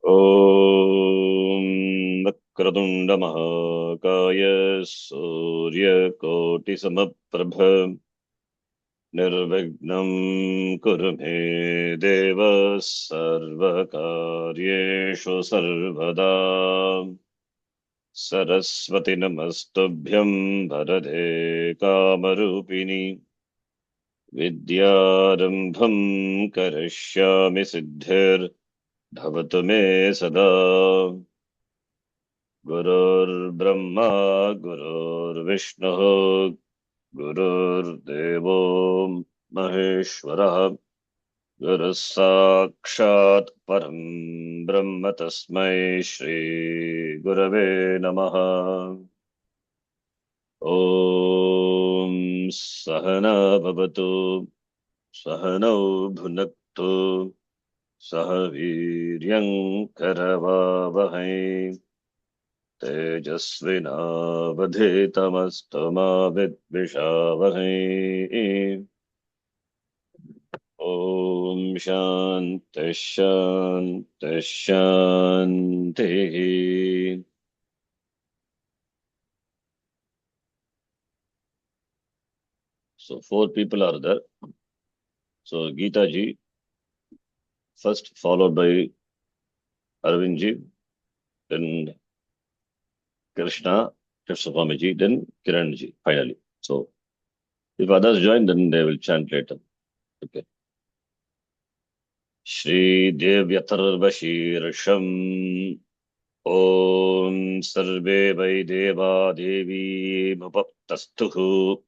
ॐ वक्रतुण्डमहाकाय सूर्यकोटिसमप्रभ निर्विघ्नं कुरु मे देव सर्वकार्येषु सर्वदा। सरस्वति नमस्तुभ्यं वरदे कामरूपिणि विद्यारम्भं करिष्यामि सिद्धिर्भवतु मे सदा। गुरुर्ब्रह्मा गुरुर्विष्णुः गुरुर्देवो महेश्वरः गुरुः साक्षात् परं ब्रह्म तस्मै श्री गुरवे नमः। ॐ सहना भवतु सहनौ भुनक्तु सह वीर्यं करवावहै तेजस्विनावधीतमस्तु मा विद्विषावहै। ॐ शान्तिः शान्तिः शान्तिः। So 4 people are there. So Geeta ji first, followed by Arvind ji, then Krishna, Swami ji, then Kiran ji finally. So if others join, then they will chant later. Okay. Shri Devyatharvashirsham Om Sarve Vai Deva Devi Bhupaptastuhu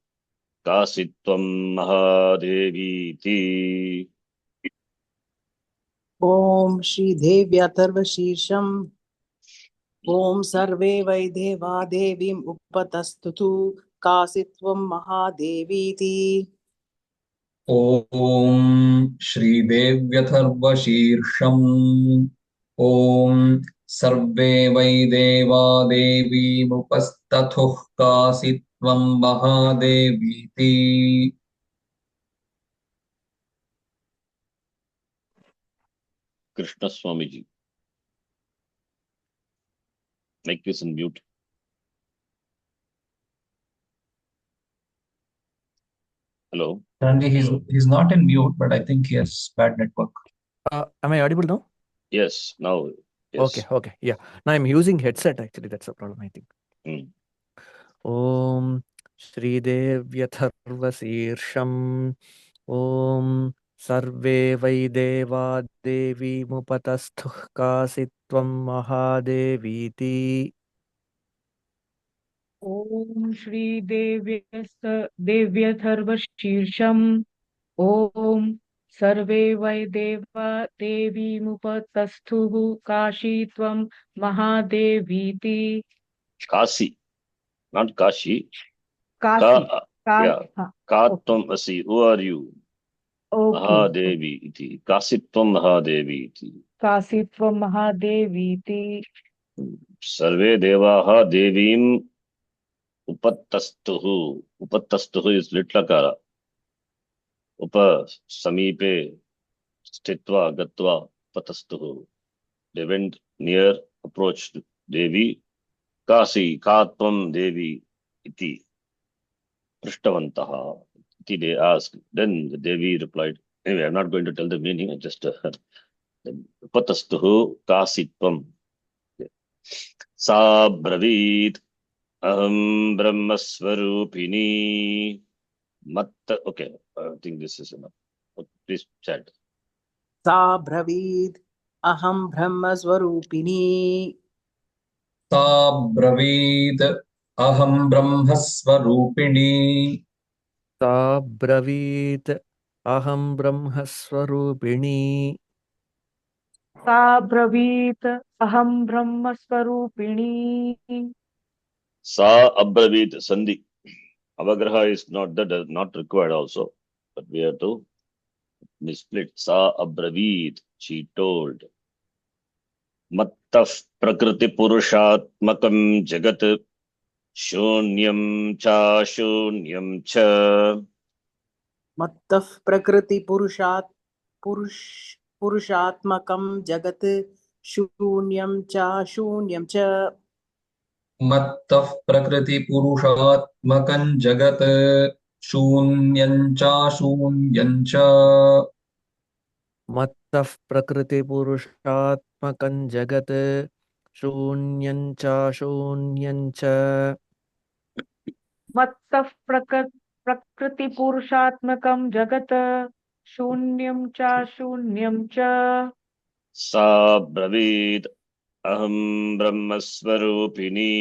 Kasitvam Mahadevi Ti. ओम श्री देव्यथर्वशीर्षम् ओम सर्वे वै देवा देवीम् उपतस्तुतु कासित्वं महादेवीति। ओम श्रीदेव्यथर्वशीर्षम् ओम सर्वे वै देवा देवीमुपस्तथुः कासित्वं महादेवीति। Krishna Swami ji, make this in mute. Hello. Ranji, he's not in mute, but I think he has bad network. Am I audible now? Yes, now. Yes. Okay. Yeah. Now I'm using headset actually. That's the problem, I think. Om Shri Devyatharvashirsham Om Sarve Vai Deva Devi Mupatasthuh Kasitvam Mahadeviti. ओम श्री देव्यथर्वशीर्षम् ओम सर्वे वै देवा देवीमुपतस्थुः काशीत्वं महादेवीति। Kasi, not Kashi. Kashi Yeah. Katvam Asi. Who are you? Mahadevi iti. Kasitvam Mahadevi iti. काशीत्वं महादेवीति। Sarve Devaha Devim Upattastuhu. Upattastuhu is Litlakara. Upa Samipe Stitva Gatva Upattastuhu. They went near, approached Devi. Kasi Katvam Devi iti. Prishtavantaha. Iti they asked. Then the Devi replied. Anyway, I'm not going to tell the meaning. I just Upattastuhu Kasitvam. Sa Bravit Aham Brahmaswarupini Matta. Okay, I think this is enough. Please chant. सा ब्रवीद अहं ब्रह्मस्वरूपिणी। सा ब्रवीद अहं ब्रह्मस्वरूपिणी। सा ब्रवीत अहं ब्रह्मस्वरूपिणी। सा ब्रवीत अहं ब्रह्मस्वरूपिणी। Sa Abravit Sandhi. Avagraha is not required also, but we have to split. Sa Abravit, she told. Mattaf Prakriti Purushatmakam Jagat Shunyam Cha Shunyam Cha. मत्तः प्रकृति पुरुषात्मकं जगत् शून्यं च शून्यं च मत्तः प्रकृतिपुरुषात्मकं जगत् शून्यं चाशून्यं च मत्तः प्रकृतिपुरुषात्मकं जगत् शून्यं चाशून्यं च मत्तः प्रकृतिपुरुषात्मकं जगत् शून्यं चाशून्यं च सा ब्रवीत् अहं ब्रह्मस्वरूपिणी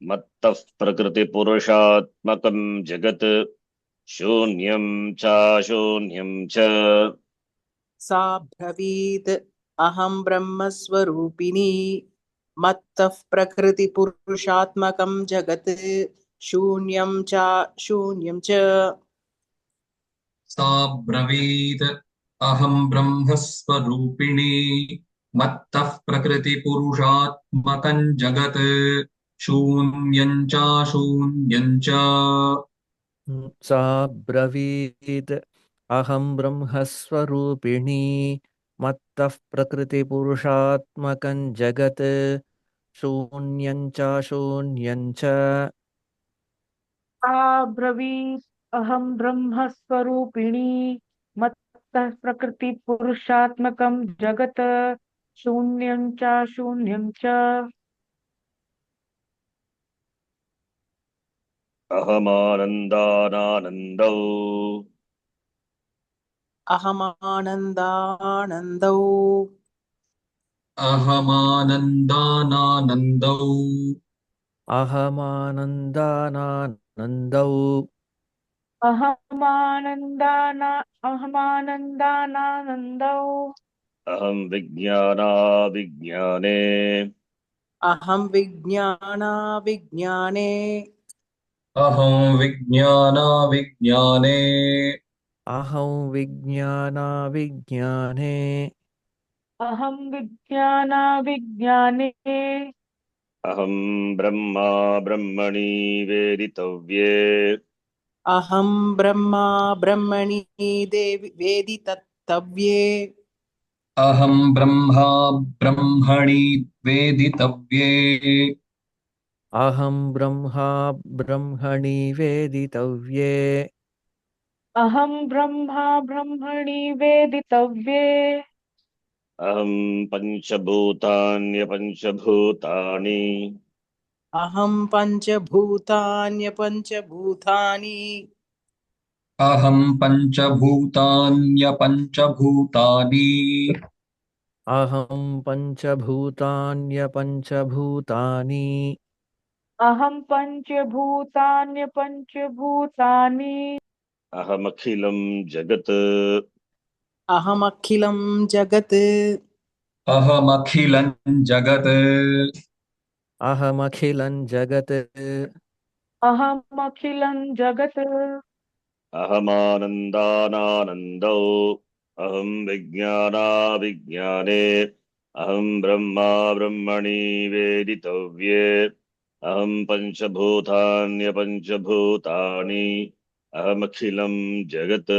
मत्तः प्रकृतिपुरुषात्मकं जगत् शून्यं चाशून्यं च सा ब्रवीत् अहं ब्रह्मस्वरूपिणी मत्तः प्रकृतिपुरुषात्मकं जगत् शून्यं च शून्यं च सा ब्रवीत् अहं ब्रह्मस्वरूपिणी मत्तः प्रकृतिपुरुषात्मकं जगत् शून्यं चाशून्यं च सा ब्रवीत् अहं ब्रह्मस्वरूपिणी मत्तः प्रकृतिपुरुषात्मकं जगत् शून्यं चाशून्यं च आब्रवीत् अहं ब्रह्मस्वरूपिणी मत्तः प्रकृतिपुरुषात्मकं जगत् शून्यं चाशून्यं च अहमानन्दानानन्दौ अहमानन्दानन्दौ अहमानन्दानानन्दौ अहमानन्दानानन्दौ अहमानन्दानानन्दौ अहं विज्ञानाविज्ञाने अहं विज्ञानाविज्ञाने अहं विज्ञानाविज्ञाने अहं विज्ञानाविज्ञाने अहं विज्ञानाविज्ञाने अहं ब्रह्मा ब्रह्मणि वेदितव्ये अहं ब्रह्मा ब्रह्मणि देवि वेदितव्ये अहं ब्रह्मा ब्रह्मणि वेदितव्ये अहं ब्रह्मा ब्रह्मणि वेदितव्ये अहं ब्रह्मा ब्रह्मणि वेदितव्ये अहं पञ्चभूतान्यपञ्चभूतानि अहं पञ्चभूतान्यपञ्चभूतानि अहं पञ्चभूतान्यपञ्चभूतानि अहं पञ्चभूतान्यपञ्चभूतानि अहं पञ्चभूतान्यपञ्चभूतानि अहमखिलं जगत् अहमखिलं जगत् अहमखिलं जगत् अहमखिलं जगत् अहमखिलं जगत् अहमानन्दानानन्दौ अहं विज्ञानाविज्ञाने अहं ब्रह्मा ब्रह्मणि वेदितव्ये अहं पञ्चभूतान्यपञ्चभूतानि अहमखिलं जगत्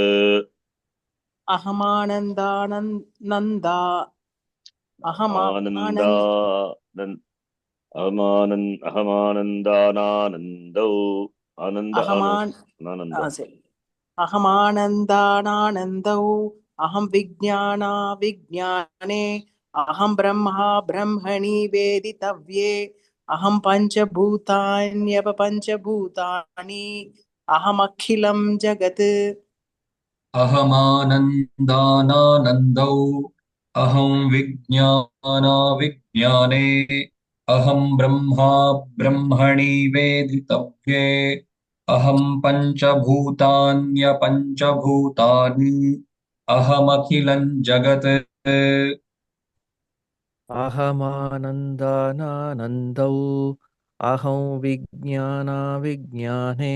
अहमानन्दानन्दा आनन्दा अहमानन्दानानन्दौ आनन्द अहमान् आनन्द अहमानन्दानानन्दौ अहं विज्ञानाविज्ञाने अहं ब्रह्मा ब्रह्मणि वेदितव्ये अहं पञ्चभूतान्यपञ्चभूतानि अहमखिलं जगत् अहमानन्दानानन्दौ अहं विज्ञानाविज्ञाने अहं ब्रह्मा ब्रह्मणि वेदितव्ये अहं पञ्चभूतान्यपञ्चभूतानि अहमखिलं जगत् अहमानन्दानानन्दौ अहं विज्ञानाविज्ञाने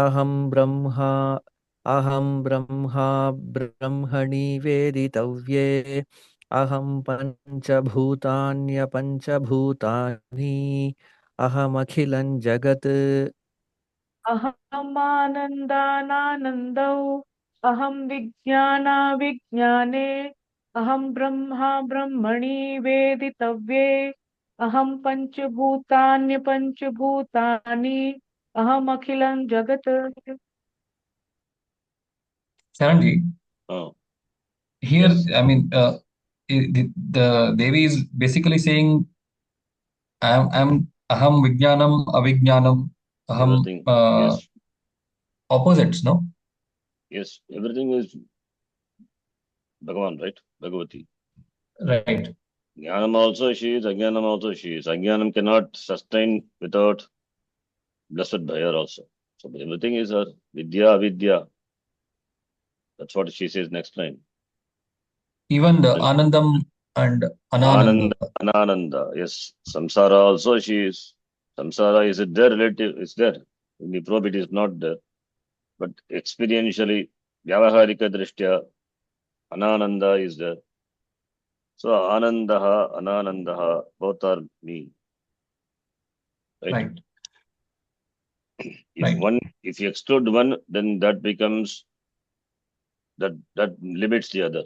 अहं ब्रह्मा ब्रह्मणि वेदितव्ये अहं पञ्चभूतान्यपञ्चभूतानि अहमखिलं जगत् अहमानन्दानानन्दौ अहं विज्ञानाविज्ञाने अहं ब्रह्मा ब्रह्मणि वेदितव्ये अहं पञ्चभूतान्यपञ्चभूतानि अहमखिलं जगत्. Charanji, Oh, here, yes. I mean, the Devi is basically saying, I'm aham vijnanam avijnanam aham Everything. Yes. opposites, no? Yes. Everything is Bhagavan, right? Bhagavati. Right. Jnanam also she is, Ajnanam also she is. Ajnanam cannot sustain without blessed by her also. So everything is her. Vidya, Avidya. That's what she says next line. Even the Then Anandam and Anananda. Ananda, Anananda. Yes. Samsara also she is. Samsara is it there relative? It's there. In the probe it is not there. But experientially, Vyavaharika Drishtya, Anananda is there. So Anandaha, Ananandaha, both are me. Right? Right. If Right. if you exclude one, then that becomes that limits the other.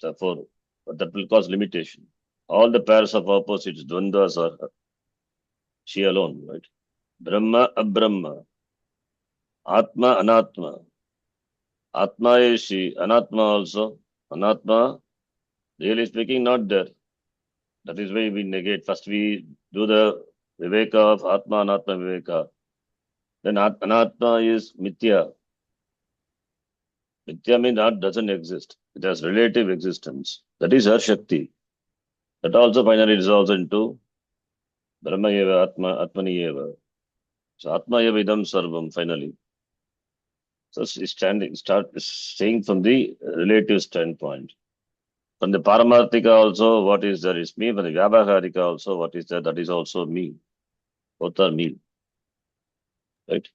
Therefore, that will cause limitation. All the pairs of opposites, dvandvas are she alone, right? Brahma, Abrahma, Atma, Anatma. Atma is she, Anatma also. Anatma, really speaking, not there. That is why we negate. First we do the Viveka of Atma, Anatma, Viveka. Then Anatma is Mithya. Mithya means that doesn't exist. It has relative existence. That is her Shakti. That also finally dissolves into Brahma Eva, Atma, Atmani Eva. So Atma Eva Idam Sarvam finally. So start saying from the relative standpoint. From the Paramarthika also, what is there is me. From the Vyavaharika also, what is there, that is also me. Both are me. Right?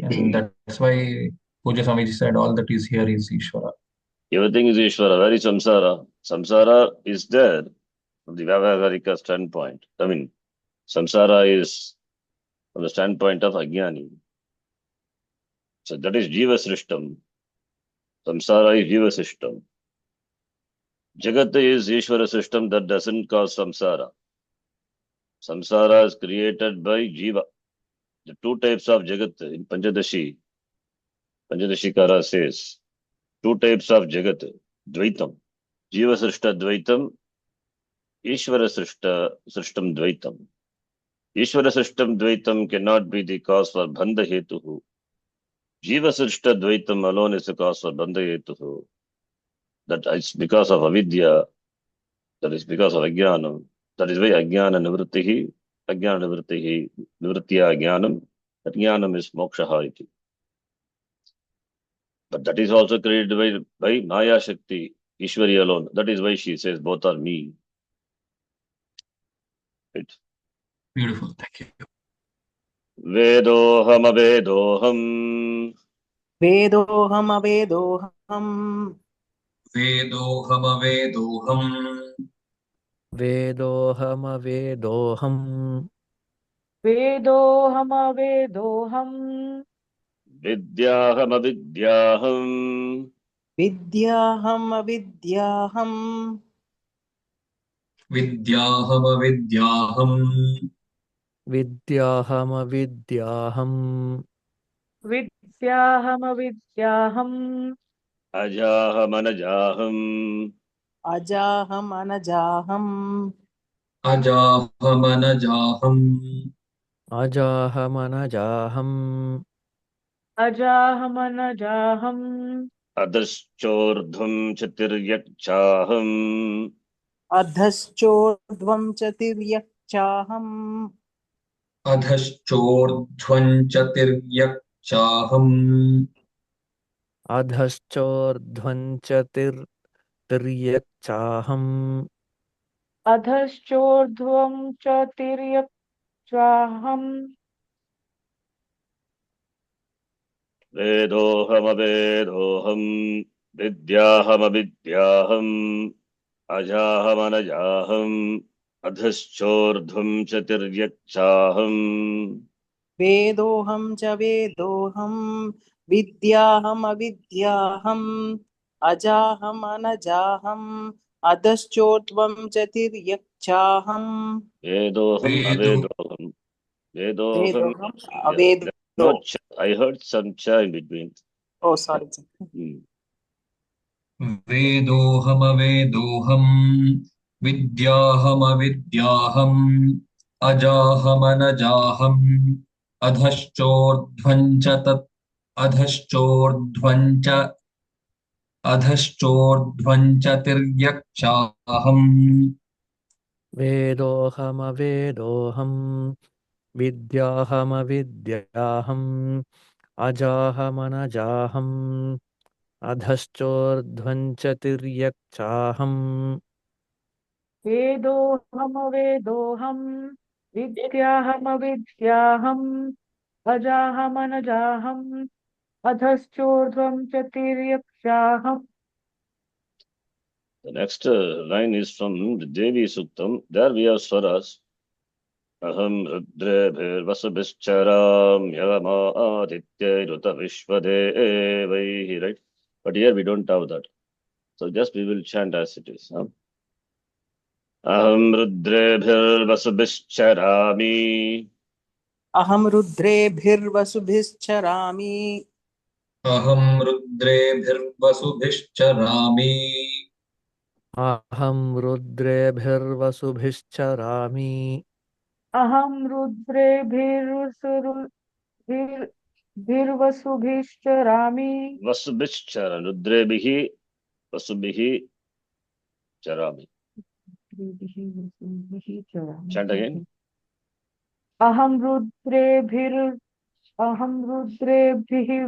And that's why Puja Swamiji said all that is here is Ishvara. Everything is Ishvara. Where is Samsara? Samsara is there from the Vyavaharika standpoint. I mean, Samsara is from the standpoint of Ajnani. So that is Jiva Srishtam. Samsara is Jiva Srishtam. Jagat is Ishvara Srishtam that doesn't cause Samsara. Samsara is created by Jiva. The two types of Jagat in Panchadashi Kara says, two types of Jagat, Dvaitam. Jiva Srishta Dvaitam, Ishvara Srishtam Dvaitam. Ishvara Srishtam Dvaitam cannot be the cause for Bandha Hetuhu. Jiva Srishta Dvaitam alone is the cause for Bandha Hetuhu. That is because of Avidya, that is because of Ajnanam. That is why Ajnana Nivrittihi, Nivrittiya Ajnanam, that Jnanam is Mokshaha iti. But that is also created by Maya Shakti, Ishwari alone. That is why she says both are me. Right? Beautiful. Thank you. Vedoham Avedoham. वेदोऽहमवेदोऽहम् Vedoham वेदोऽहमवेदोऽहम् वेदोऽहमवेदोऽहम् Vidyaham Avidyaham. विद्याहमविद्याहम् Vidyaham Vidyaham विद्याहमविद्याहम् विद्याहमविद्याहम् Ajaham Anajaham. अजाहमनजाहम् Ajaham Anajaham अजाहमनजाहम् अजाहमनजाहम् Adhaschordham Chatiryakchaham. अधश्चोर्ध्वं च तिर्यक्चाहम् Adhaschordhvam Chatiryakchaham अधश्चोर्ध्वम् च तिर्यक्चाहम् अधश्चोर्ध्वं च तिर्यक्चाहम् Vedoham Avedoham. Vidyaham Avidyaham. Ajaham Anajaham. Adhaschordham Chatiryakchaham. वेदोऽहं च वेदोऽहम् विद्याहमविद्याहम् अजाहम् अनजाहम् अधश्चोर्ध्वं च तिर्यक्चाहम् Vedoham वेदो Avedoham. Vedoham. वेदोहम् Yeah. अवेदो No, I heard some cha in between. ओ सारी वेदोऽहमवेदोऽहम् विद्याहमविद्याहम् अजाहमनजाहम् अधश्चोर्ध्वम् च तत् अधश्चोर्ध्वम् च तिर्यक्चाहम् वेदोऽहमवेदोऽहम् विद्याहमविद्याहम् अजाहमनजाहम् अधश्चोर्ध्वम् च तिर्यक्चाहम् वेदोऽहमवेदोऽहम् विद्याहमविद्याहम् अजाहमनजाहम् अधश्चोर्ध्वं च तिर्यक्ष्याहम्. The next line is from the Devi Suktam. There we have swaras. Aham Rudrebhir Vasubhischaram Yama Aditya Ruta Vishvadevaihi, right? But here we don't have that. So just we will chant as it is. Aham Rudrebhir Vasubhischarami. अहं रुद्रेभिर्वसुभिश्चरामि अहम् रुद्रेभिर्वसुभिश्चरामि अहं रुद्रेभिर्वसुभिश्चरामि अहं रुद्रेभिर्वसुभिश्चरामि. Vasubhischara. Rudrebhihi Vasubhihi Charami. Chant again. अहं रुद्रेभिः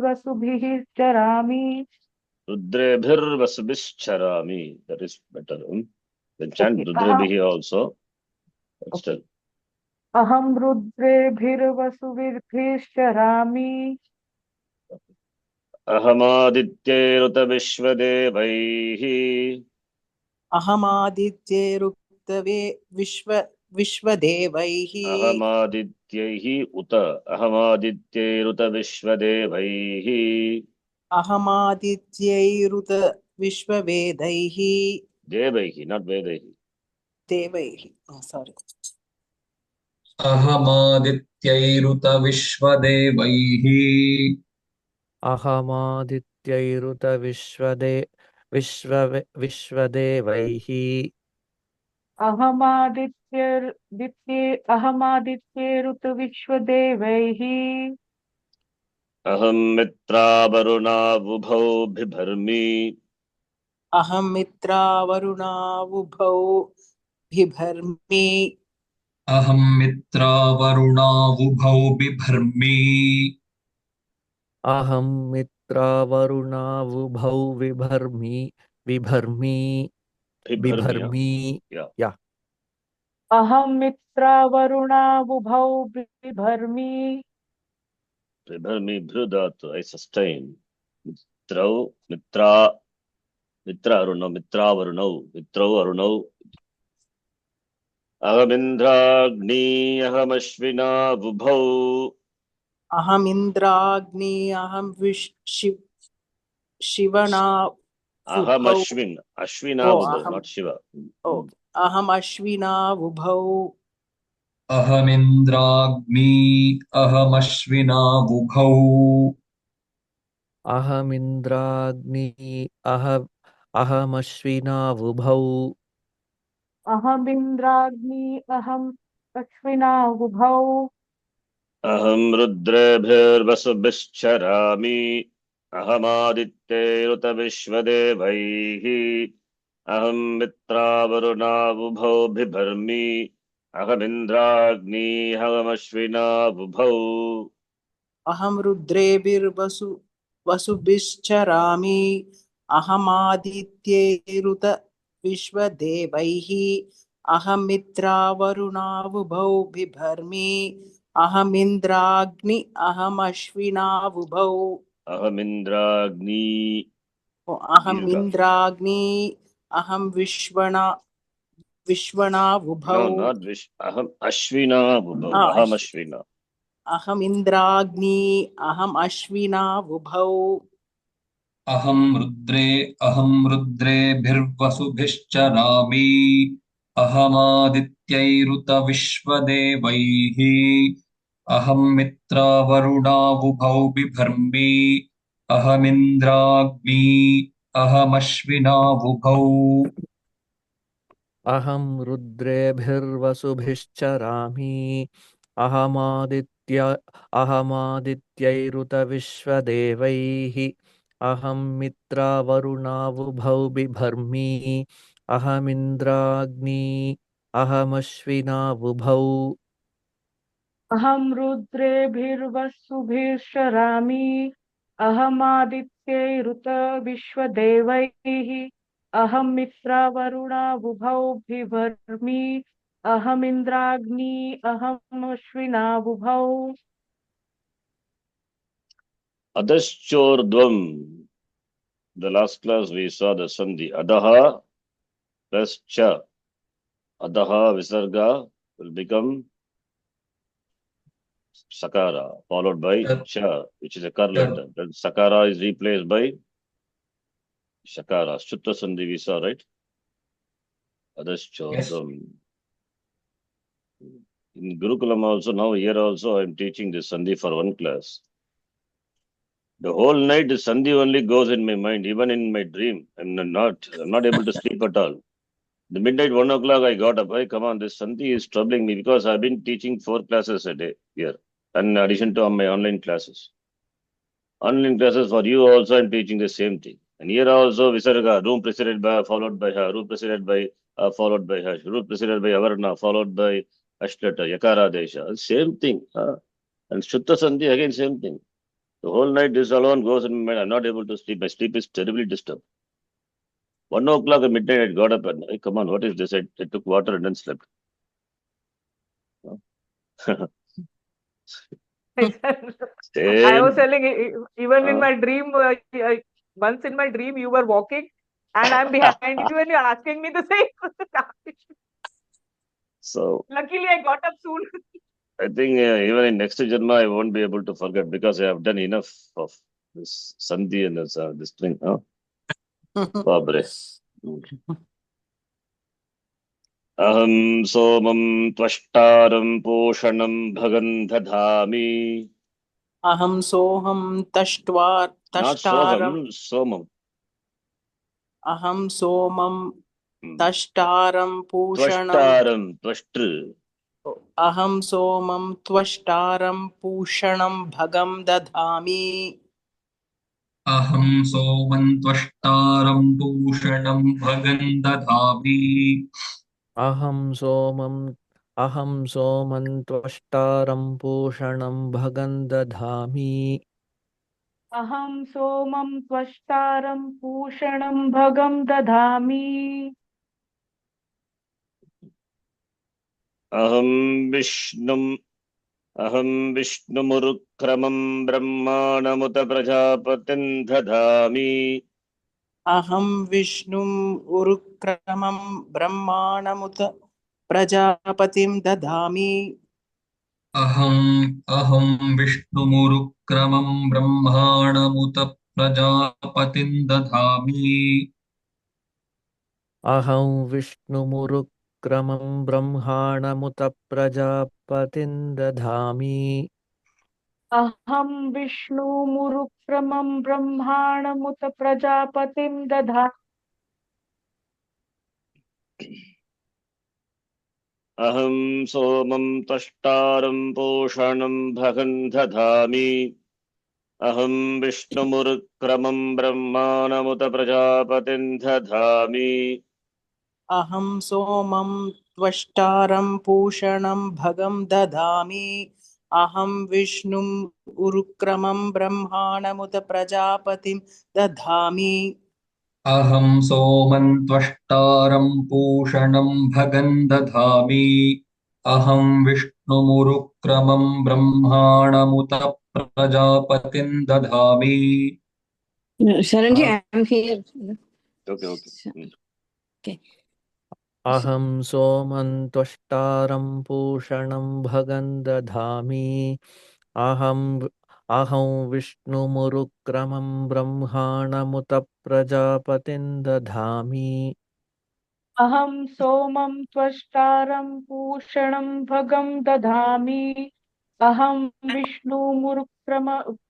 वसुभिः चरामि. Rudrebhir Vasubhischarami. That is better. Then chant Rudrebhihi also. But still. अहं रुद्रेभिर्वसुभिश्चरामि. Ahamadityeruta Vishvadevaihi. अहमादित्यैरुक्तवे विश्वदेवैः Ahamadityaihi uta. Ahamadityeruta Vishvadevaihi. अहमादित्यैरुत विश्ववेदैः Devaihi, not Vedaihi. देवैः सारी अहमादित्यैरुत विश्वदेवैः अहमादित्यैरुत विश्वदेवैः अहमादित्यैरुत विश्वदेवैः. Aham mitra varuna vubhau bibharmi. अहं मित्रावरुणावुभौ बिभर्मि अहम् मित्रावरुणावुभौ बिभर्मि अहं मित्रावरुणावुभौ बिभर्मि Yeah. अहं मित्रावरुणावुभौ बिभर्मि. Bibharmi bhrudatu. I sustain. Mitrau, mitra, mitra arunau, mitra varunau, mitrau arunau. Ahamindragni ahamashvina vubhau. अहमिन्द्राग्नि अहं Shivna Ahamashvin. Ashvina vubhau, not Shiva. अहम् अश्विनावुभौ अहमिन्द्राग्नी अहमश्विनावुभौ अहमिन्द्राग्नि अहमश्विनावुभौ अहमिन्द्राग्नि अहम् अश्विनावुभौ. Aham rudrebhirvasubhischarami. Ahamadityeruta vishvadevaihi. Aham mitra varuna vubhau bibharmi. Ahamindragni ahamashvina vubhau. अहं रुद्रेभिर्वसुभिश्चरामि अहमादित्यैरुत विश्वदेवैः अहं मित्रावरुणावुभौ बिभर्मि अहमिन्द्राग्नि अहमश्विनावुभौ Ahamindragni. अहमिन्द्राग्नि अहं विश्वनावुभौ No, not Vish. Aham Ashvina vubhau. Aham Ashvina. अहमिन्द्राग्नि अहम् अश्विनावुभौ अहं रुद्रेभिर्वसुभिश्चरामि अहमादित्यैरुत विश्वदेवैः अहं मित्रावरुणावुभौ बिभर्मि अहमिन्द्राग्नी अहमश्विनावुभौ अहं रुद्रेभिर्वसुभिश्चरामि अहमादित्यैरुतविश्वदेवैः अहं मित्रावरुणावुभौ बिभर्मि अहमिन्द्राग्नी अहमश्विनावुभौ अहं रुद्रेभिर्वसुभिश्चरामि अहमादित्यैरुत विश्वदेवैः अहं मित्रावरुणावुभौ बिभर्मि अहमिन्द्राग्नी अहमश्विनावुभौ Adashchordvam. The last class we saw the sandhi. Adaha plus cha. Adaha visarga will become sakara, followed by cha, which is a kar letter. Then sakara is replaced by shakara. Shutta sandhi we saw, right? Adashchordvam. In Gurukulam also, now here also I am teaching this sandhi for one class. The whole night the sandhi only goes in my mind, even in my dream. I'm not able to sleep at all. The midnight 1 o'clock I got up. Hey, come on, this sandhi is troubling me because I've been teaching 4 classes a day here, in addition to my online classes. Online classes for you also I'm teaching the same thing. And here also Visarga, room preceded by, followed by her, room preceded by, followed by her, room preceded by Avarna, followed by Ashtata, Yakara Desha. Same thing. And Shutta sandhi again same thing. The whole night this alone goes in my mind. I'm not able to sleep. My sleep is terribly disturbed. 1 o'clock at midnight I got up and hey, come on, what is this? I took water and then slept. I was telling even in Uh. my dream, once in my dream you were walking and I'm behind you and you're asking me the same. So Luckily I got up soon. I think even in next Janma I won't be able to forget because I have done enough of this sandhi and this thing. Babre. Aham somam tvashtaram poshanam bhagan dadhami. अहं सोऽहं Not तष्टारं soham, somam. अहं सोमं तष्टारं पूषणं Tvashtaram, tvashtr. अहं सोमं त्वष्टारं पूषणं भगं दधामि अहं सोमं त्वष्टारं पूषणं भगं दधामि अहं सोमं त्वष्टारं पूषणं भगं दधामि अहं सोमं त्वष्टारं पूषणं भगं दधामि Aham Vishnumurukkramam Brahmanamuta Prajapatin Dadhami. अहं विष्णुम् उरुक्रमं ब्रह्माणमुत प्रजापतिं दधामि अहं विष्णुमुरुक्रमं ब्रह्माणमुत प्रजापतिं दधामि अहं विष्णुमुरुक्रमं ब्रह्माणमुत प्रजापतिं दधामि अहं विष्णुमुरुक्रमं ब्रह्माणमुत प्रजापतिं दधामि Aham somam tashtaram poshanam bhagan dadhami. Aham Vishnumurukkramam Brahmanamuta Prajapatin Dadhami. अहं सोमं त्वष्टारं पूषणं भगं दधामि अहं विष्णुम् उरुक्रमं ब्रह्माणमुत प्रजापतिं दधामि अहं सोमं त्वष्टारं पूषणं भगं दधामि अहं विष्णुमुरुक्रमं ब्रह्माणमुत प्रजापतिं दधामि Sharanji, I am here. Okay. अहं सोमं त्वष्टारं पूषणं भगं दधामि अहं विष्णुमुरुक्रमं ब्रह्माणमुत प्रजापतिं दधामि अहं सोमं त्वष्टारं पूषणं भगं दधामि अहं विष्णुमुरुक्रमं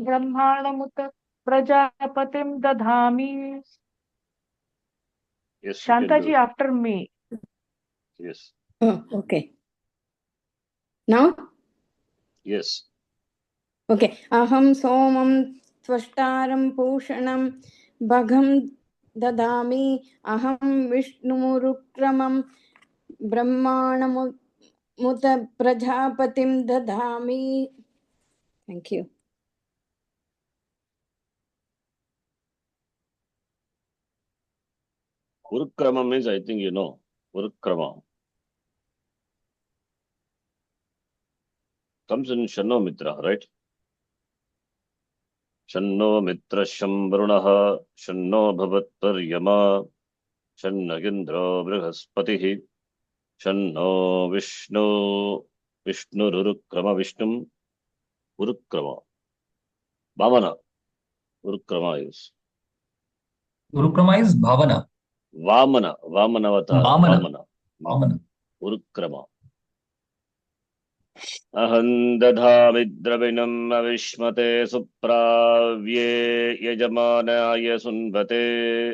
ब्रह्माणमुत प्रजापतिं दधामि. Yes, you can do Shantaji, it. after me. Yes, Oh, okay. Now, yes. okay. Aham somam tvashtaram pushanam bhagam dadami. Aham vishnumurukramam brahmanam muta prajapatim dadami. Thank you. Urukrama means, I think you know. Urukrama comes in Shanno Mitra, right? Shanno Mitra Shambrunaha, Shanno Bhavatparyama, Shannagindra Brihaspatihi, Shanno Vishnu Vishnum, Urukrama. Bhavana, Urukrama is. Urukrama is Bhavana. Vamanavatar, Vamana. Vamana, Urukrama. अहं दधामि द्रविणम् अविष्मते सुप्राव्ये यजमानाय सुन्वते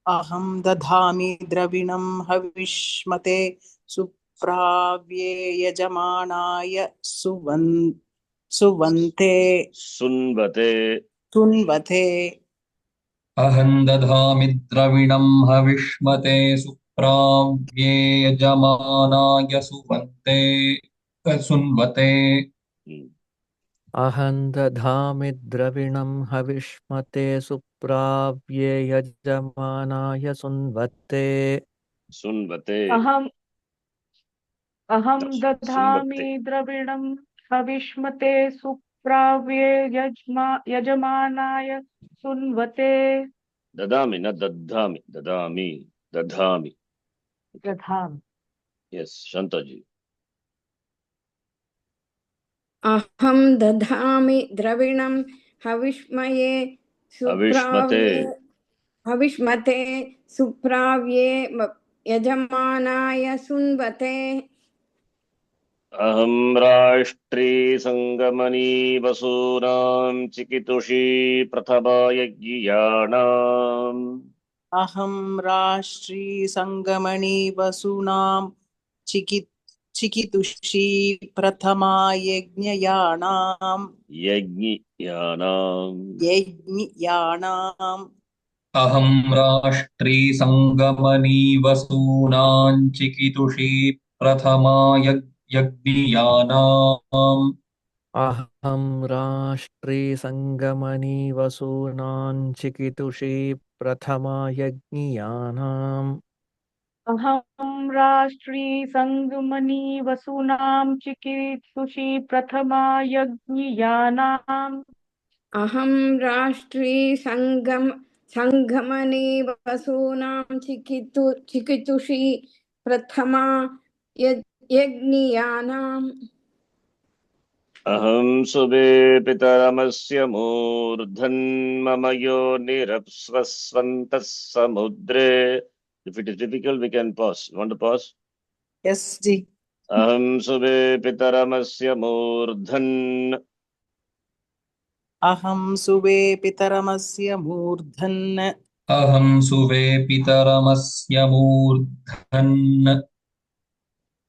अहं दधामि द्रविणं हविष्मते सुप्राव्ये यजमानाय सुवन्ते तुन्वते अहं दधामि द्रविणं हविष्मते सुप्राव्ये यजमानाय सुन्वते अहं दधामि द्रविणं हविष्मते सुप्राव्ये यजमानाय सुन्वते अहं दधामि द्रविणं हविष्मते सुप्राव्ये यजमानाय सुन्वते. ददामि न दद्धामि ददामि दधामि. Yes, Shantaji. Aham dadhami dravinam havishmaye havishmate supravye yajamanaya sunvate. अहं राष्ट्री संगमनी वसूनां चिकितुषी प्रथमा यज्ञियाणाम् अहं राष्ट्री संगमणि वसूनां चिकितुषी प्रथमा यज्ञियाणाम् अहं राष्ट्री संगमनी वसूनां चिकितुषी प्रथमा यज्ञियानाम् अहं राष्ट्री संगमनि वसूनां चिकितुषी प्रथमा यज्ञियानाम् अहं राष्ट्री संगमनी वसूनां चिकितुषी प्रथमा यज्ञियानाम्. Aham राष्ट्री संगमनि वसूनां चिकितुषी प्रथमा यज्ञियानाम्. अहं सुबे पितरमस्य मूर्धन्मम योनिरप्स्वस्वन्तः समुद्रे. If it is difficult, we can pause. You want to pause? Yes, ji. अहं सुबे पितरमस्य मूर्धन्. अहं सुवे पितरमस्य मूर्धन्. अहं सुवे पितरमस्य मूर्धन्.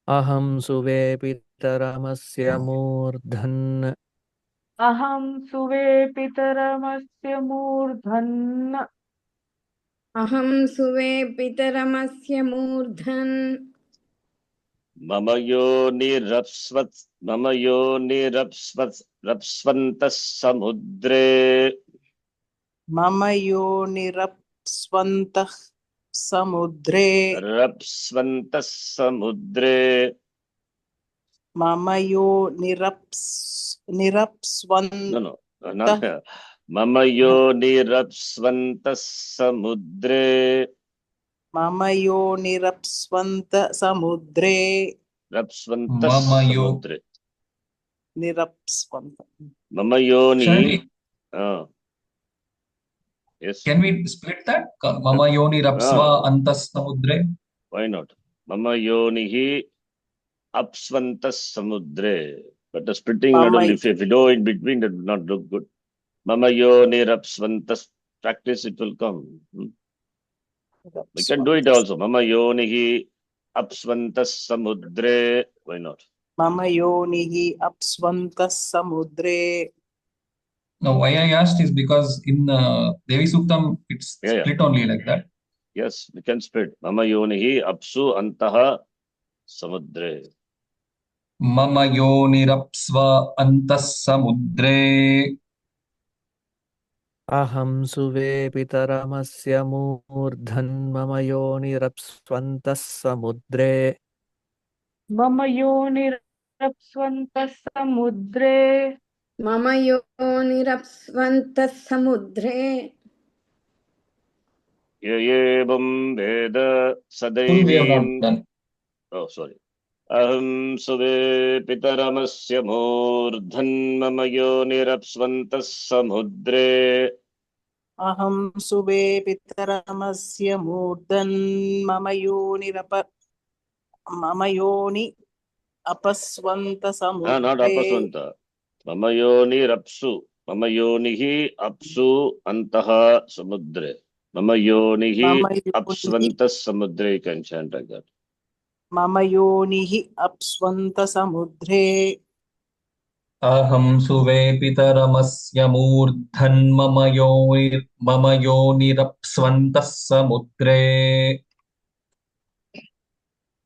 अहं सुवे पितरमस्य मूर्धन्. अहं सुवे पितरमस्य मूर्धन्. अहं सुवे पितरमस्य मूर्धन्. मम योनिरप्स्वन्तः समुद्रे. मम योनिरप्स्वन्तः समुद्रे. रप्स्वन्तः समुद्रे. मम योनिरप्स्वन्तः मम योनिरप्स्वन्तः समुद्रे. मम योनिरप्स्वन्तः समुद्रे. रप्स्वन्तः मम यो समुद्रे. nirapsvanta. Mama yoni. Shall we, Yes. can we split that? Mama yoni rapsva antas samudre. Why not? Mama yonihi apsvantas samudre. But the splitting, Mama if you do in between, that would not look good. Mama yoni rapsvantas. Practice, it will come. We can do it also. Mama yonihi apsvantas samudre. Why not? Mama yonihi apsvanta samudre. Now, why I asked is because in Devi Suktam, it's Yeah, yeah. split only like that. Yes, we can split. Mama yonihi apsu antaha samudre. Mama yoni rapsva antas samudre. Aham suve pitaramasya murdhan mama yonirapsvantas samudre. Mama yonirapsvantas samudre. मम योनिरप्स्वन्तः समुद्रे. Yevam veda Full we have not sadaivim. done. Oh, sorry. Aham suve pitaramasya murdhan mama yonirapsvantas samudre. Aham sube pitaramasya murdan mama yoni apasvanta Not samudre. apasvanta. Mama yonirapsu. Mama yonihi apsu antaha samudre. Mama yonihi apsvantas samudre. You can chant like that. Mama yonihi apsvanta samudre. Aham suve pitaramasya murdhan mama yonirapsvantas samudre.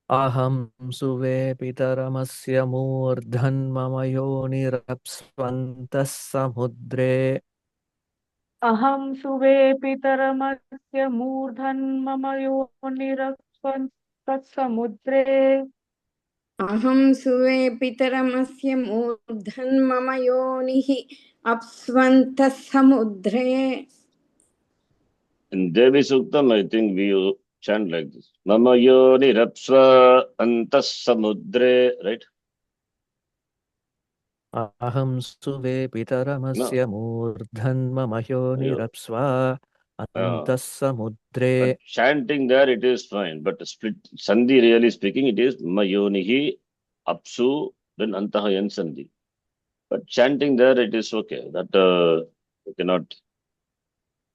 Aham suve pitaramasya murdhan mama yonirapsvantas samudre. Aham suve pitaramasya murdhan mama yonirapsvantas samudre. अहं सुवे पितरमस्य मूर्धन् मम योनिः अप्स्वन्तः समुद्रे. In Devi Suktam, I think we chant like this. Mama yonirapsva antas samudre. Right? Aham suve pitaramasya murdhan mama yonirapsva antas samudre. But chanting there, it is fine. But split sandhi, really speaking, it is mayonihi apsu, then antaha yan sandhi. But chanting there, it is okay. That you cannot,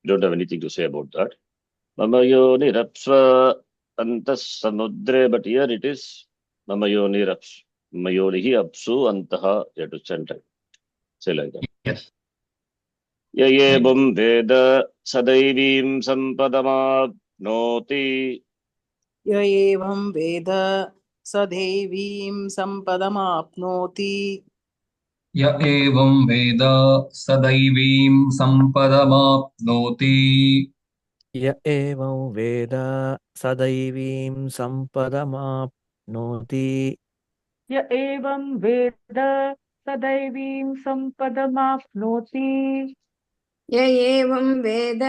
don't have anything to say about that. Mamayoni rapsva antas samudre, but here it is mamayoni raps. Mayonihi apsu antaha, you have to chant it. Say like that. Yes. Yayebam veda sadaivim sampadamapnoti. Yayevam veda sadevim sampadamapnoti. Ya evam veda sadaivim sampadamapnoti. Ya evam veda sadaivim sampadamapnoti. Ya evam veda sadaivim sampadamapnoti. य एवं वेद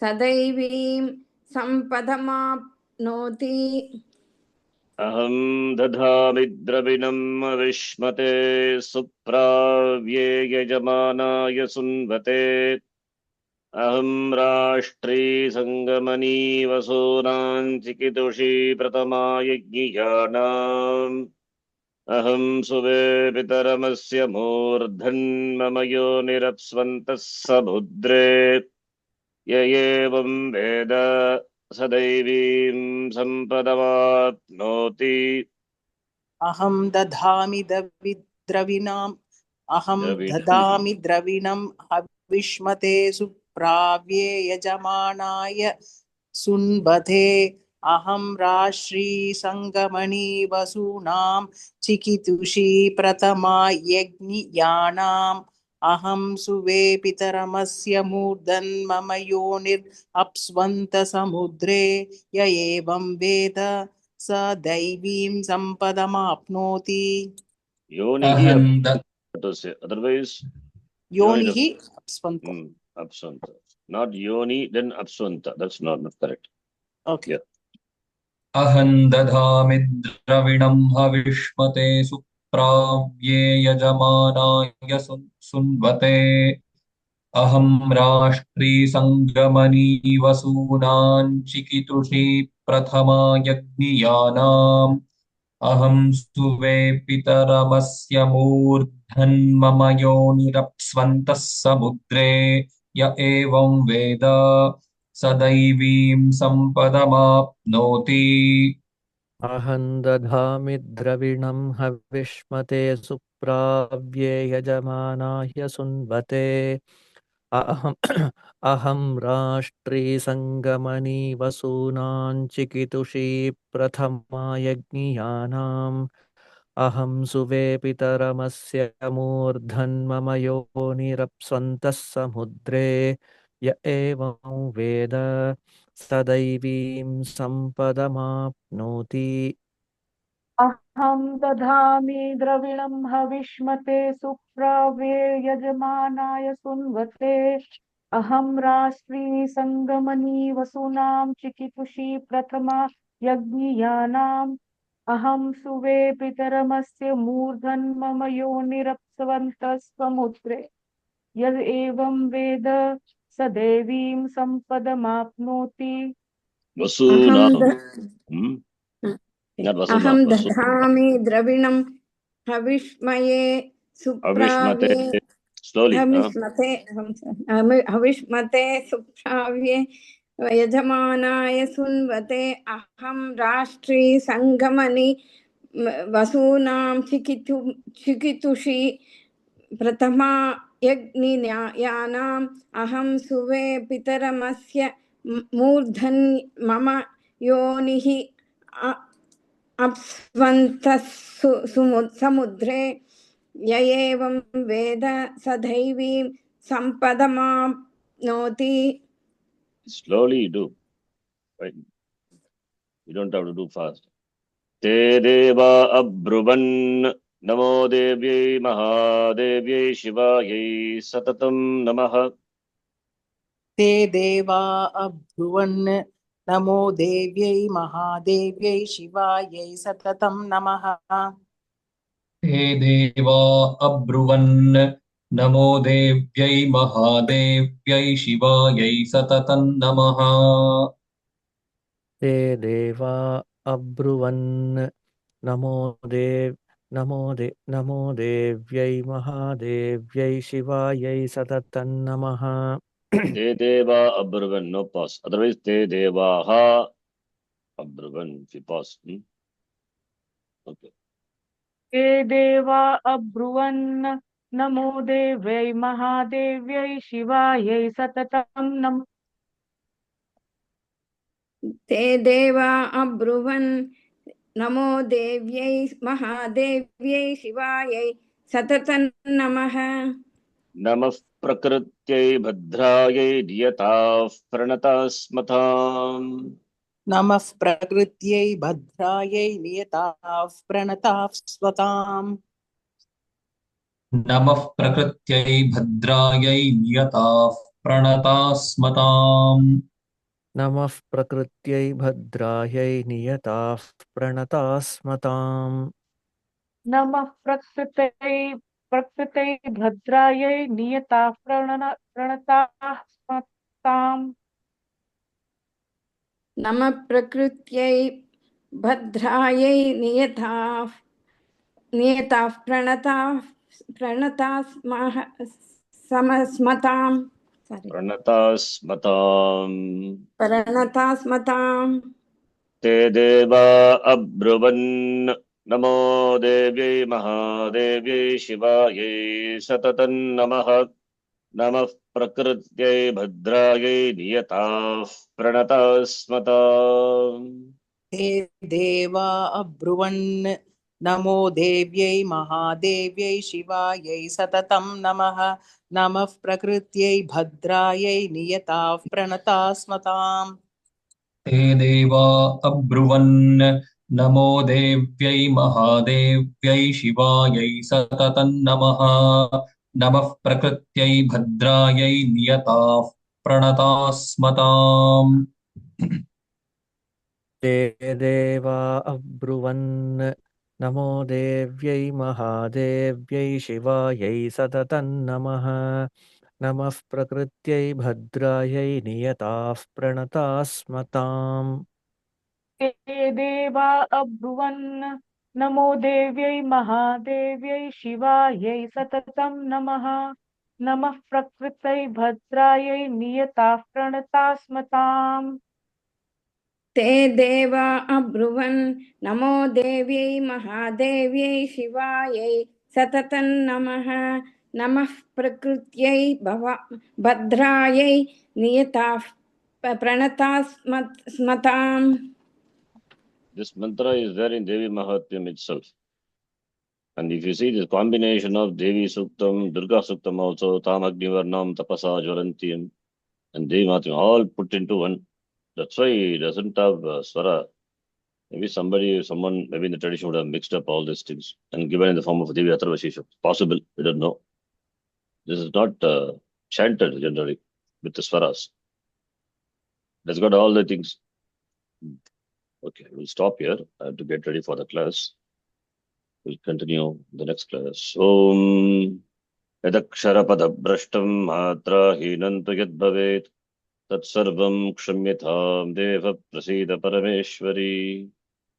सदैवीं सम्पदमाप्नोति. Aham dadhami dravinam avishmate supravye yajamana sunvate. Aham rashtri sangamani vasonan chikitushi pratama yajnyanam. Aham suve pitaramasya murdhan mama yonirapsvantas samudre. Yayevam veda sadaivim sampadamapnoti. Aham dadhami dravinam. Aham dadami dravinam havishmate supravye yajamanaya sunbate. Aham rashri sangamani vasunam chikitushi pratama yajniyanam. Aham suve pitaramasya murdan mama yonir apsvanta samudre. Ya evam veda sa daivim sampadamapnoti. Yonihi Aham dad to say. Otherwise, Yonihi apsvanta. apsvanta. Not yoni, then apsvanta. That's not correct. Okay. Yeah. aham dadhami dravinam havishmate सुप्राव्ये यजमानाय सुन्वते अहं राष्ट्री संगमनी वसूनां चिकितुषी प्रथमा यज्ञियानाम् अहं सुवे पितरमस्य मूर्धन्मम योनिरप्स्वन्तः समुद्रे य एवं वेद स दैवीं सम्पदमाप्नोति अहं दधामि द्रविणं हविष्मते सुप्राव्ये यजमानाय सुन्वते अहम् अहं राष्ट्री संगमनी वसूनां चिकितुषी प्रथमा यज्ञियानाम् अहं सुवे पितरमस्य मूर्धन्मम योनिरप्स्वन्तः समुद्रे य एवं वेद स दैवीं सम्पदमाप्नोति अहं दधामि द्रविणं हविष्मते सुप्राव्ये यजमानाय सुन्वते अहं राष्ट्री संगमनी वसूनां चिकितुषी प्रथमा यज्ञियानाम् अहं सुवे पितरमस्य मूर्धन्मम योनिरप्स्वन्तः समुद्रे यद् एवं वेद स देवीं सम्पदमाप्नोति Vasunam. Not अहं Vasunam. Vasu. दधामि द्रविणं हविष्मये सुप्राव्ये Avishmate. Slowly. हविष्मते सुप्राव्ये यजमानाय सुन्वते अहं राष्ट्री संगमनि वसूनां चिकितुषी प्रथमा यज्ञियानाम् अहं सुवे पितरमस्य मूर्धन् मम योनिः अप्स्वन्तः समुद्रे य एवं वेद स दैवीं सम्पदमाप्नोति. Slowly you do. Right. You don't have to do fast. Te deva abruvan namo devyai mahadevyai shivayai satatam namaha. ते देवा अब्रुवन् नमो देव्यै महादेव्यै शिवायै सततं नमः. ते देवा अब्रुवन् नमो देव्यै महादेव्यै शिवायै सततं नमः ते देवा अब्रुवन् नमो देव्यै महादेव्यै शिवायै सततं नमः. Te deva abruvan. No pause. Otherwise, te deva ha abruvan. If you pause. Okay. ये देवा अब्रुवन् नमो देव्यै महादेव्यै शिवायै सततं नमः. ते देवा अब्रुवन् नमो देव्यै महादेव्यै शिवायै सततं नमः. नमः प्रकृत्यै भद्रायै नियताः प्रणतास्मताम्. नमः प्रकृत्यै भद्रायै नियताः प्रणताः स्वताम्. नमः प्रकृत्यै भद्रायै नियताः प्रणतास्मताम्. नमः प्रकृत्यै भद्रायै नियताः प्रणतास्मताम्. नमः प्रकृत्यै भद्रायै नियताः प्रणताः स्मताम्. नमः प्रकृत्यै भद्रायै नियताः प्रणतास्मताम्. प्रणतास्मताम्. ते देवा अब्रुवन् नमो देव्यै महादेव्यै शिवायै सततं नमः. नमः प्रकृत्यै भद्रायै नियताः प्रणतास्मताम्. ते देवा अब्रुवन् नमो देव्यै महादेव्यै शिवायै सततं नमः. नमः प्रकृत्यै भद्रायै नियताः प्रणतास्मताम्. ते देवा अब्रुवन् नमो देव्यै महादेव्यै शिवायै सततं नमः. नमः प्रकृत्यै भद्रायै नियताः प्रणतास्मताम्. ते देवा अब्रुवन् नमो देव्यै महादेव्यै शिवायै सततं नमः नमः प्रकृत्यै भद्रायै नियताः प्रणताः स्मताम् ते देवा अब्रुवन् नमो देव्यै महादेव्यै शिवायै सततं नमः नमः प्रकृत्यै भद्रायै नियताः प्रणताः स्मताम् ते देवा अब्रुवन् नमो देव्यै महादेव्यै शिवायै सततं नमः नमः प्रकृत्यै भद्रायै नियताः प्रणताः स्मताम् This mantra is there in Devi Mahatmyam itself. And if you see this combination of Devi Suktam, Durga Suktam also, Tam Agnivarnam, Tapasa, Jvalantim, and Devi Mahatmyam, all put into one. That's why it doesn't have Swara. Maybe someone, maybe in the tradition would have mixed up all these things and given in the form of Devi Atharvashisha. Possible, we don't know. This is not chanted generally with the Swaras. That's got all the things. Okay, we'll stop here. I have to get ready for the class. We'll continue the next class. Om Yadaksharapadabrashtam Matrahinantu Yadbhavet Tatsarvam Kshamyatham Deva Prasida Parameshwari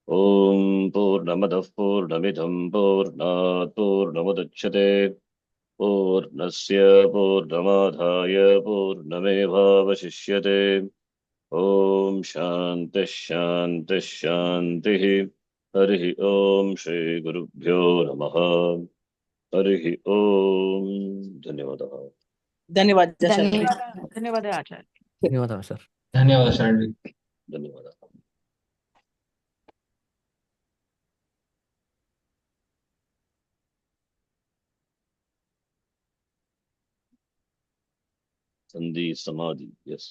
Om Purnamadav Purnamidham Purnat Purnamudachyate Purnasya Purnamadhaya Purnamevavashishyate Om Shanti Shanti Shanti Harihi Om Shri Gurubhyo Namaha Harihi Om Dhanyavadah. धन्यवाद शरण्य धन्यवाद आचार्य धन्यवादः sir ధన్యవాదాలు Sharan ji. Dhanyavadah. Sandhi Samadhi, yes.